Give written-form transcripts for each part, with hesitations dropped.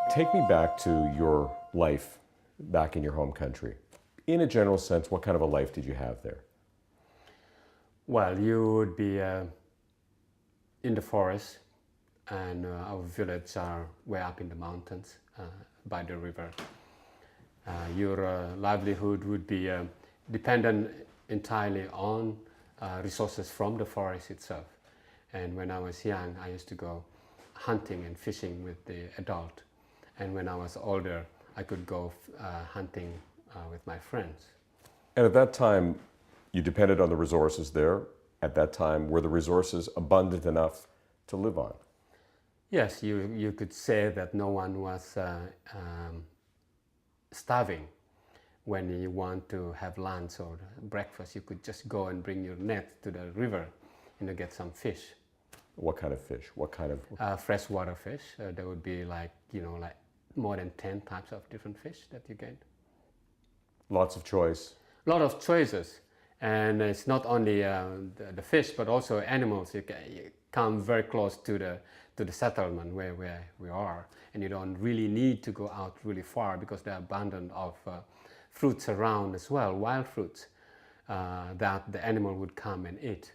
Take me back to your life back in your home country. In a general sense, what kind of a life did you have there? Well, you would be in the forest, and our village are way up in the mountains by the river. Your livelihood would be dependent entirely on resources from the forest itself. And when I was young, I used to go hunting and fishing with the adult. And when I was older, I could go hunting with my friends. And at that time, you depended on the resources there. At that time, were the resources abundant enough to live on? Yes, you could say that no one was starving. When you want to have lunch or breakfast, you could just go and bring your net to the river and get some fish. What kind of fish? What kind of Freshwater fish. There would be like more than 10 types of different fish that you get. Lots of choice. A lot of choices, and it's not only the fish, but also animals. You come very close to the settlement where we are, and you don't really need to go out really far because there are abundant of fruits around as well, wild fruits that the animal would come and eat.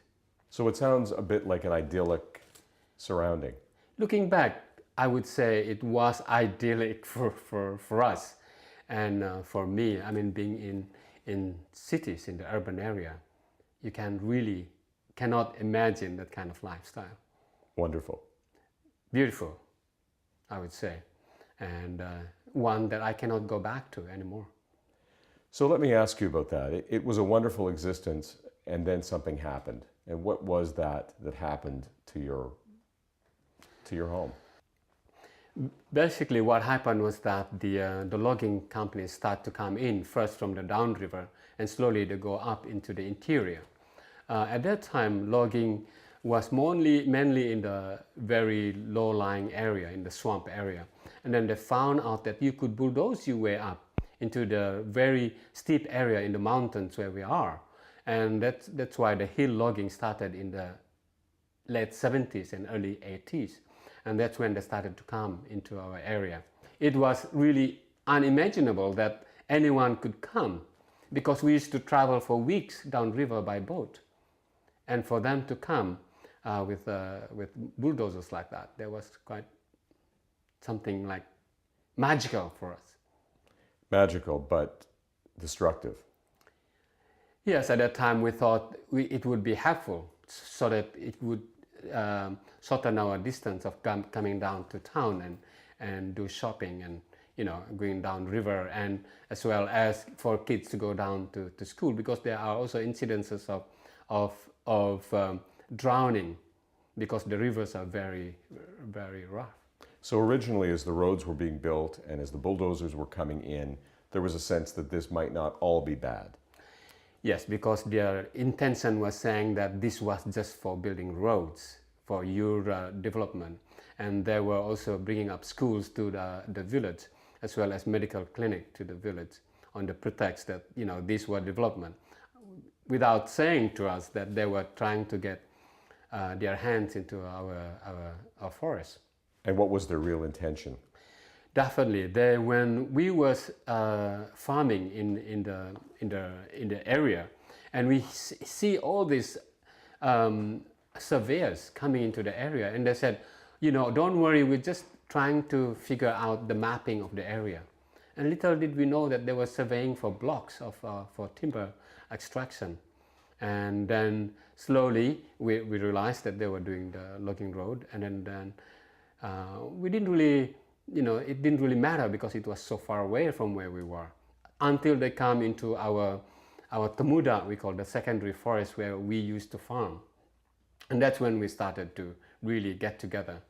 So it sounds a bit like an idyllic surrounding. Looking back, I would say it was idyllic for us, and for me, I mean, being in cities, in the urban area, you cannot imagine that kind of lifestyle. Wonderful. Beautiful, I would say, and one that I cannot go back to anymore. So let me ask you about that. It was a wonderful existence, and then something happened. And what was that happened to your home? Basically, what happened was that the logging companies start to come in first from the downriver, and slowly they go up into the interior. At that time, logging was mainly in the very low-lying area, in the swamp area. And then they found out that you could bulldoze your way up into the very steep area in the mountains where we are. And that's why the hill logging started in the late 70s and early 80s. And that's when they started to come into our area. It was really unimaginable that anyone could come, because we used to travel for weeks downriver by boat. And for them to come with bulldozers like that was quite something like magical for us. Magical, but destructive. Yes, at that time we thought it would be helpful so that it would shorten our distance of coming down to town and do shopping and going down river, and as well as for kids to go down to school, because there are also incidences of drowning because the rivers are very, very rough. So originally, as the roads were being built and as the bulldozers were coming in, there was a sense that this might not all be bad. Yes, because their intention was saying that this was just for building roads, for your development. And they were also bringing up schools to the village, as well as medical clinic to the village, on the pretext that, these were development, without saying to us that they were trying to get their hands into our forests. And what was their real intention? Definitely, when we was farming in the area, and we see all these surveyors coming into the area, and they said, don't worry, we're just trying to figure out the mapping of the area. And little did we know that they were surveying for blocks for timber extraction. And then slowly we realized that they were doing the logging road, and then we didn't really, it didn't really matter because it was so far away from where we were, until they come into our temuda, we call the secondary forest, where we used to farm. And that's when we started to really get together